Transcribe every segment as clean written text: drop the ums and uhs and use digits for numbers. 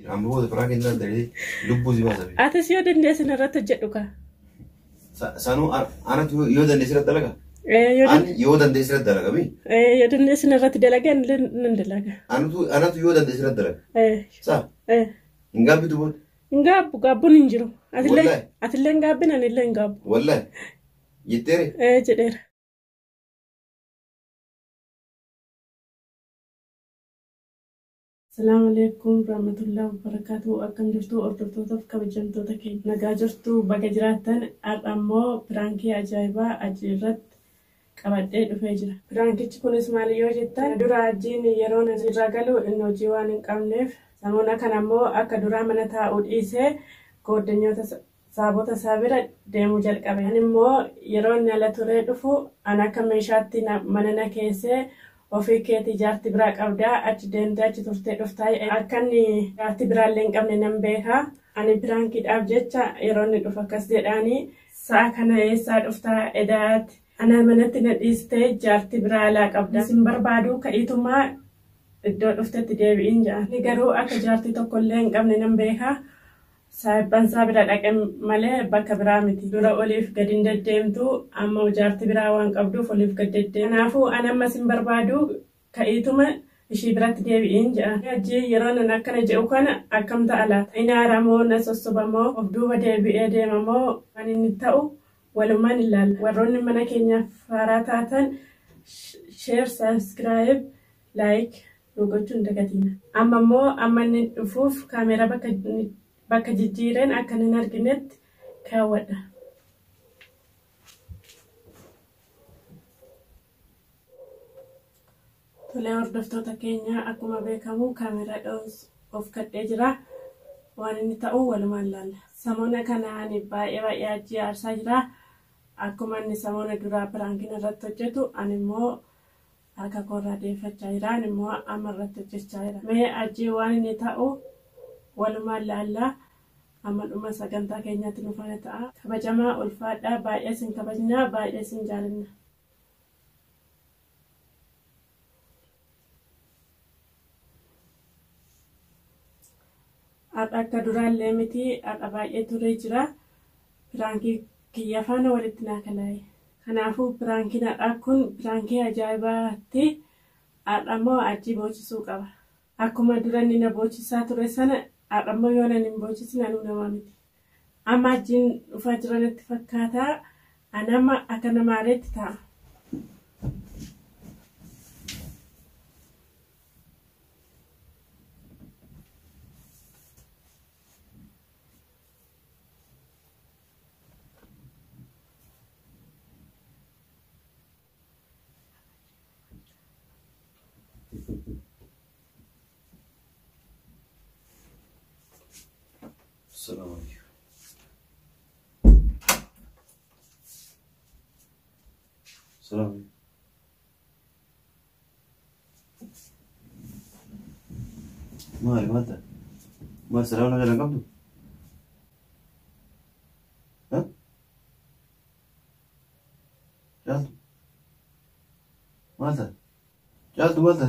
Ammoo Firaanki inni danda'e lubbuu si baasa. Atis yoo dandeessin irratti hojjedhu kaa. Sanuu anatu yoo dandeessi irratti dalaga. Yoo dandeessi irratti dalaga mi? Yoo dandeessin irratti dalaga nan dalaga. Anatu yoo dandeessi irratti dalaga. Saa? Hin gaabbitu booda? Hin gaabbu gaabbuun hin jiru. Atillee hin gaabbin anillee hin gaabbu. Wallahi? Jetteere? Jedheera. Assalamu alaikum warahmatullahi wabarakatuh. Akkam jirtu hordoftootaf kabajamtoota keenya. Nagaa jirtu baga jiraattan har'ammoo piraankii ajaa'ibaa Ajii irratti qabadhee dhufee jira. Piraankichi kunis maali yoo jettan dura Ajiin yeroo irra galu inni hojii waan hin qabneef samuuna kanammoo akka duraa mana taa'uu dhiisee gooddanyoota saabota isaa bira deemuu jalqabe. Ani immoo yeroo inni ala turee dhufu an akka meeshaatti mana na keessee ofii keetii jaarti biraa qabdaa achi deemtee achi turtee dhuftaa akka inni jaarti biraallee hin qabne nan beekaa. Ani piraankiidhaaf jecha yeroo inni dhufu akkas jedhaanii sa'a kana eessaa dhuftaa edaatti ana manatti na dhiistee jaarti biraa alaa qabda sin barbaaduu ka'iitumaa iddoo dhuftetti deebi'iin jedhan. Ni garuu akka jaarti tokkollee hin qabne nan beekaa. Saayibbansaa bira dhaqe malee bakka biraa miti. Dura oliif gadi hin deddeemtu amma jaarti biraa waan qabduuf oliif gadi deddeemtu. Kanaafuu ani ammas hin barbaadu ka'iituma ishii biratti deebi'iin jedha. Ajii yeroo nan akkana jedhu kana akkam ta'a laata? Inni haaramoo na sossobamoo of duuba deebi'ee deemamoo kan inni ta'u walumaan ilaalla. Warroonni mana keenyaaf haaraa taatan sheer, saabskiraayib, laayik nu gochuu hin dagatina. Amma immoo amma inni dhufuuf kaameeraa bakka jijjiireen akka hin arginetti kaawwadha. Tolee hordoftoota keenya akkuma beekamu kaameeraa of kadhee jira. Waan inni ta'u walumaan ilaalla. Samoona kanaan baay'ee Ajii aarsaa jira. Akkuma inni samoona duraa piraankiin irratti hojjetu ani immoo harka koorraa deeffachaa jira. Ani immoo amma irratti hojjechaa jira. Mee Ajii waan inni ta'u walumaan ilaalla. Amma dhuma sagantaa keenyaatti nu faana ta'a. Kabajamaa ulfaadhaa baay'ee sin kabajnaa baay'ee sin jaalanna. Har'a akka duraallee miti har'a baay'ee turee jira. Piraankii kiyya faana walitti naa kalaa'e. Kanaafuu piraankiin har'aa kun piraankii ajaa'ibaatti har'a immoo Ajii boochisuu qaba. Akkuma dura inni na boochisaa ture sana har'ammoo yoo nan hin boochisne anuu namaa miti. Amma Ajiin dhufaa jiranitti fakkaataa ani amma akka namaareetti ta'a. Assalamu alaikum. Assalamu alaikum. Maal mata? Maal salaam jalan qabdu? Ha? Jaaltu? Maalta? Jaaltu maalta?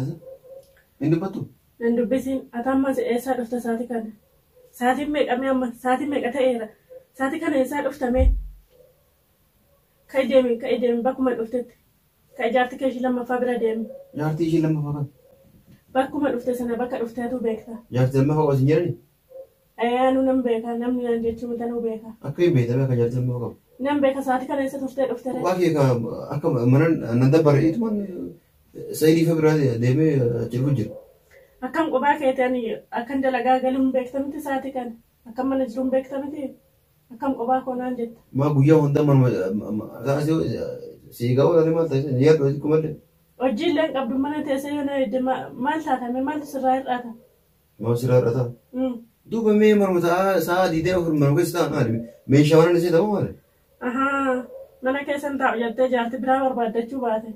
Hin dubbatu? Hin dubbisiin atammas eessaa dhufta saati kana? Saatiin meeqamee amma saatiin meeqa ta'eera? Saati kana eessaa dhuftamee? Ka'e deemi bakkuma dhuftetti. Ka'e jaarti kee ishii lammaffaa bira deemi. Jaartii ishii lammaffaa kan? Bakkuma dhufte sana bakka dhufteetu beekta. Jaartii lammaffaa qabu isin jedhani? Anuu nan beeka namni naan jechuun tanuu beeka. Akka hin beekame akka jaartii lammaffaa qabu? Nan beeka saati kana eessa turtee dhuftee? Waa kee akka mana nan dabbareetumaan sayidii fa biraa deemee jiru jira. Akkam qophaa keetii akkan dalagaa galuun beektamiti saati kana akkam mana jiruun beektamiti akkam qophaa koonaan jetta. Maa guyyaa hunda manuma siigaa oolanii maal taasisan yaaddu hojii kumallee. Hojiillee qabdu mana teessee yoo maal taatame maaltu sirraa hir'ata? Maal sirraa hir'ata? Duuba mee manuma sa'a diidee manuma keessa taa'an maali? Meeshaa waan inni ta'u maali? Mana keessan taa'u jettee jaarti biraa barbaaddachuu baate.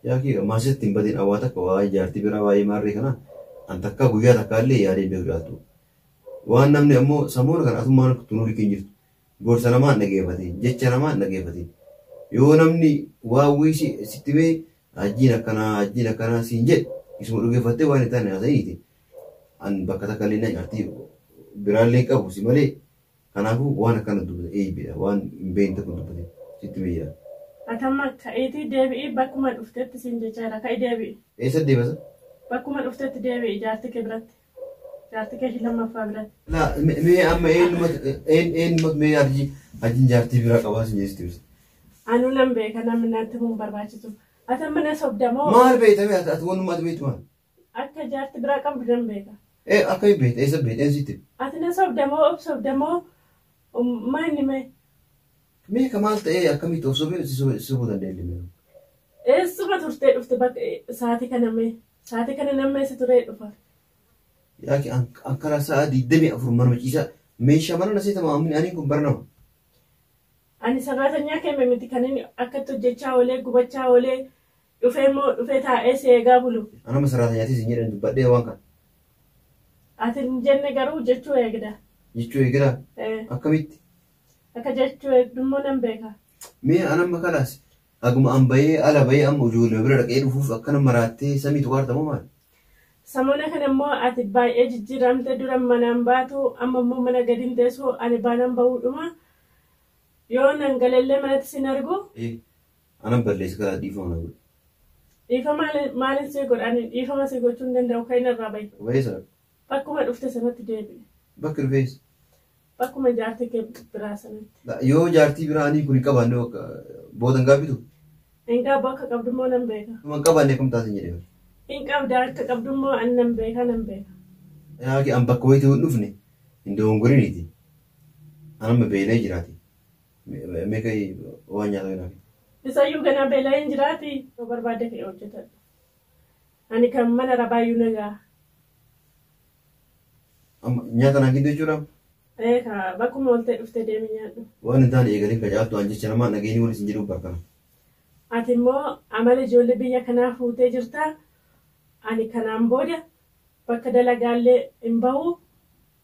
Yaaki maasitti hin badin awwaa takka waa'ee jaartii biraa waa'ee maarree kana an takka guyyaa takka illee yaadee beeku jiraattu. Waan namni ammoo sammuu kana atummaan tunuu liqii jirtu. Gorsa namaa hin dhageeffatiin jecha namaa hin dhageeffatiin. Yoo namni waawwii sitti mee Ajiin akkanaa siin jedhe isuma dhugeeffattee waan hin taane haasa'iniiti. an bakka takka illee na nyaatti biraallee qabu si malee kanaafuu waan akkana dubbate eebbidha waan hin beekne tokko dubbate sitti beeyyaa. Atamma ka'eetii deebi'ii bakkuma dhuftetti siin jechaadha ka'ii deebi'i. Eessa deebasa? Bakkuma dhuftetti deebi'i jaartii kee biratti. Jaartii kee lammaffaa biratti. Mee amma eenyumatu mee ajiin jaartii biraa qabaa sin jeesti ibsa. Anuu nan beeka namni natti kun barbaachisu. Atamma na sobdamoo. Maal beektamee ati wanuma ati beektu maal? Akka jaartii biraa qabdu nan beeka. Akka hin beekte eessa beekte eensitti? Ati na sobdamoo obsobdamoo maanni mee? Mee ka maal ta'ee akkamitti of sobuu dandeenye mee? Eessuma turtee dhufte bakka sa'aatii kana mee? Sa'aatii kana nama eessa turee dhufa? Yaaki ankara sa'a 24 manuma ciisaa meeshaa mana naseeta maamni ani kun barnama. Ani sararatanyaa keeme miti kan inni akkatti hojjechaa oolee gubachaa oolee dhufee taa'ee si eegaa bulu. Anama sararatanyaatiis hin jedhan dubbadhee waan kana. Ati hin jenne garuu jechuu eegda. Jechuu eegda? Akkamitti? Akka jechuu eegdummoo nan beeka. Mee anamma kanaas aguma an bahee ala bahee amma ijoollee bira dhaqee dhufuuf akkana maraattee samiitu waartamoo maal? Samoona kana immoo ati baay'ee jijjiiramte dura manaan baatu amma immoo mana gadi hin teessu ani baanaan bahuudhuma yoo nan galallee manatti sin argu. Anan balleessa karaa dhiifama na godhe. Dhiifama maalin si godhan dhiifama si gochuu hin danda'u kan irraa bahi. Baheessa. Bakkuma dhufte sanatti deebi'e. Bakki dhufees. Bakkuma jaartii kee biraa sanatti. Yoo jaartii biraa ani kun hin qabaanne booda hin gaabbitu? Hin gaabbu akka qabdummoo nan beeka. Hin qabaanne kam taasin jedhee? Hin qabda akka qabdummoo an nan beeka. Yaaki an bakka wayitii hin dhufne hin dogongoriniiti. Anamma beelee jiraati. Meeqa waan nyaata kanaafi? Isayyuu ganaa beelee hin jiraati. Yoo barbaadde ka'ee hojjetadha. Ani kan mana rabaayyuu nagaa. Nyaata naan gidduu jechuudha? Bakkuma oltee dhuftee deemi nyaadhu. Waan hin taane eegalee kacaabtu an jecha namaa nageenii walis hin jedhu barkana. Ati immoo amala ijoollee biyya kanaa fuutee jirtaa. Ani kanaan booda bakka dalagaallee hin bahu.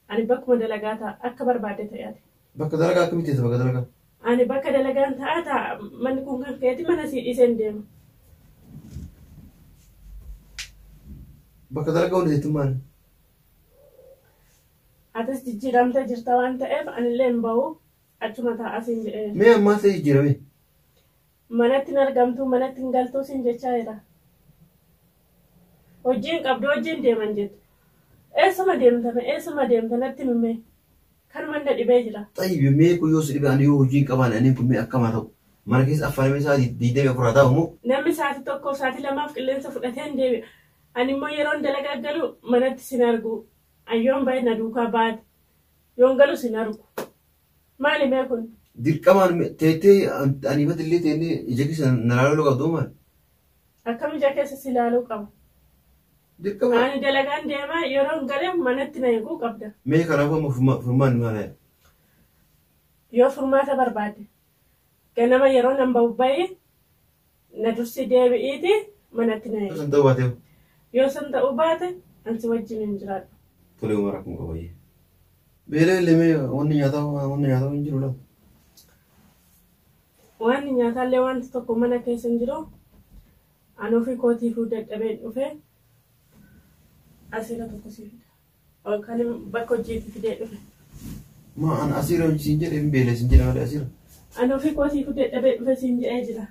Ani bakkuma dalagaa ta'a akka barbaadde ta'aati. Bakka dalagaa akkamitti teessa bakka dalagaa? Ani bakka dalagaan ta'a manni kun kan keeti mana sii dhiiseen deema. Bakka dalagaa hundi teettu maali? Atis jijjiiramtee jirta waan ta'eef anillee hin bahu achuma taa'aa siin jedhee. Mee ammaa ta'e jijjiirame? Manatti hin argamtu manatti hin galtuu siin jechaa jira. Hojiin qabdu hojiin deeman jettu. Eessuma deemta natti himee kan manna dhibee jira. Xayyibi mee kun yoo si dhibe ani yoo hojii hin qabaan ani kun mee akkamaa ta'u mana keessa affaanimee isaa 24 taa'u moo? Namni sa'aatii tokkoof sa'aatii lamaaf qilleensa fudhatee hin deebi'a. Ani immoo yeroon dalagaa galu manatti sin argu. Ayyoon baay'ee na duukaa baate yoon galu sin argu. Maali mee kun? Dirqamaan teettee ani ifatti illee teennee ija keessa na laaluu qabdu maal? Akkam ija keessa si laaluu qaba? Dirqamaan. Ani dalagaan deemaa yeroon galee manatti na eeguu qabda. Mee kanaafuu amma furmaan maal? Yoo furmaata barbaade ganama yeroo nan bahu bahee na dursi deebi'iiti manatti na eegu. Yoo san ta'uu baate ansi wajjin hin jiraadhu. Tole umara kun qabayyee. Beelee lemee wanni nyaataa hin jiru laata? Wanni nyaataallee wanti tokko mana keessa hin jiru. Ani ofii kootiifuu dadhabee dhufee asiira tokko si fida. Kan bakka hojiitti fidee dhufe. Ma an asiira hojii siin jedhee hin beelee siin jedhe malee asiira. Ani ofii kootiifuu dadhabee dhufe siin jedhee jira.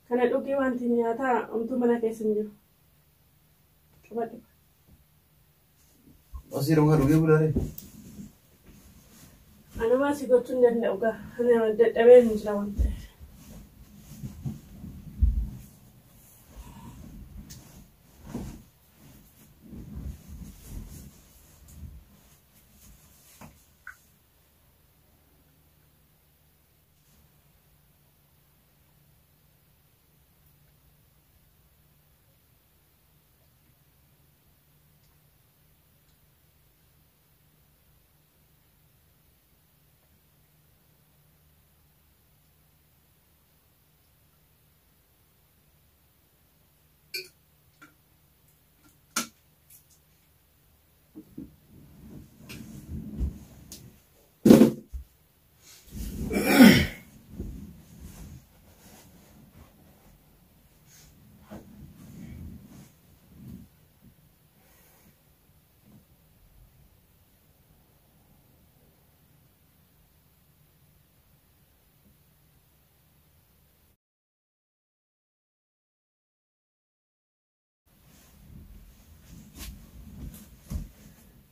Kana dhugii wanti nyaataa homtuu mana keessa hin jiru. Qabadhu. Asiira waan dhugee bulaalee. Anumaa si gochuu hin danda'u gaa. Ani dadhabee hin jira waan ta'eef.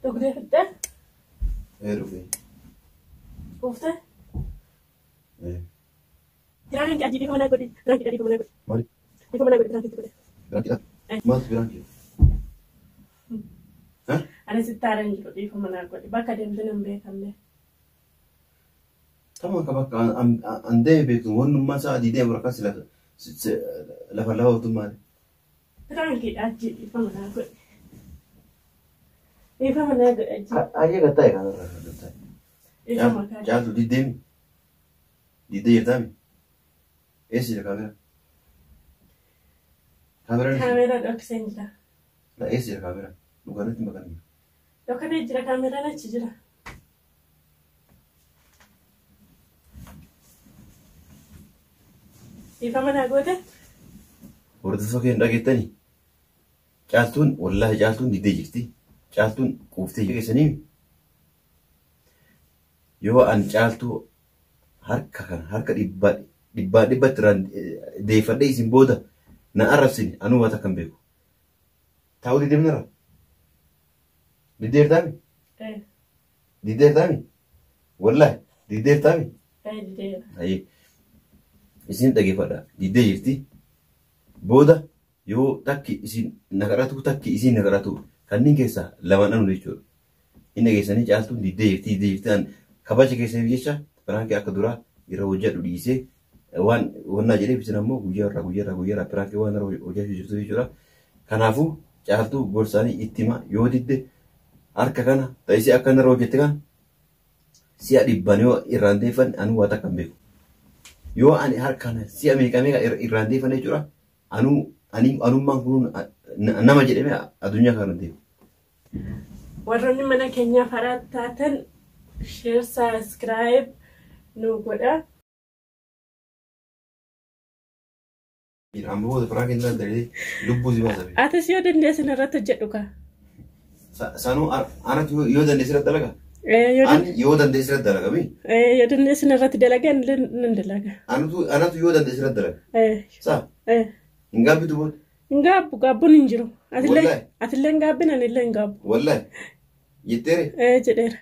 Dugdee fidda. Dhufee. Ufta. Eh. Biraanki aji dhiifama naa godhi. Biraanki dhiifama naa godhi. Maali? Dhiifama naa godhi biraanki godhi. Biraankiidha? Maaltu biraankiidha? Ani sittaaran jiru dhiifama naa godhi. Bakka deemte nan beekamne. Tamaan ka bakka an deeme beektu wannummaa isaa adii deemu rakkas lafa otuu maali? Biraanki aji dhiifama naa godhi. Dhiifama naa godhi aji. Ayyee gattaa'e kanarraa gattaa'e. Dhiifama kaa. Caaltu diddeemi? Diddee jirtaami? Eessa jira kaameera? Kaameeraa dhokseen jira. Eessa jira kaameera? Dhugaanatti maqaan jira. Dhokkanee jira kaameeraan achi jira. Dhiifama naa goote. Hordoftoota keenya dhageettanii? Caaltuun wallaahi caaltuun diddee jirti. Caaltuun quuftee keessanii yoo an caaltuu harka kana harka dhibbatti irraan deeffadhee isin booda na arrabsini anuu waan akkan beeku. Taa'uu diddeemnarra? Diddeertaami? Diddeertaami? Wallaahi diddeertaami? Diddeera. Isin dhageeffadha. Diddee jirti. Booda yoo takki isin naqaratu takki isin naqaratu kanneen keessaa lamaan anu jechuudha. Inni geessanii caaltuun diddee jirti. Kabaja keessaniif jecha piraankii akka duraa irra hojjedhu dhiisee waan wannaa jedheef isin ammoo guyyaarraa piraankii waan irra hojjechuu jirtu jechuudha. Kanaafuu caaltuu gorsaanii itti hima yoo didde harka kana ta'isee akka inni irra hojjette kana si'a dhibban yoo irraan deeffan anuu waan akka hin beeku. Yoo ani harka kana si'a meeqa irraan deeffan jechuudha anummaan kun nama jedhame addunyaa kana deemu. Warroonni mana keenyaaf haraa taatan share subscribe nu godha. Amma booda piraankii irraa daree lubbuu si baasa. Atis yoo dandeessin irratti hojjedhu kaa. Sanuu anatu yoo dandeessin irratti dalaga? Ani yoo dandeessin irratti dalaga mi? Yoo dandeessin irratti dalaga nan dalaga. Anatu yoo dandeessin irratti dalaga? Saa? Hin gaabbitu booda? Hin gaabbu gaabbuun hin jiru. Atillee hin gaabbin anillee hin gaabbu. Wallaahi? Jetteere? Jedheera.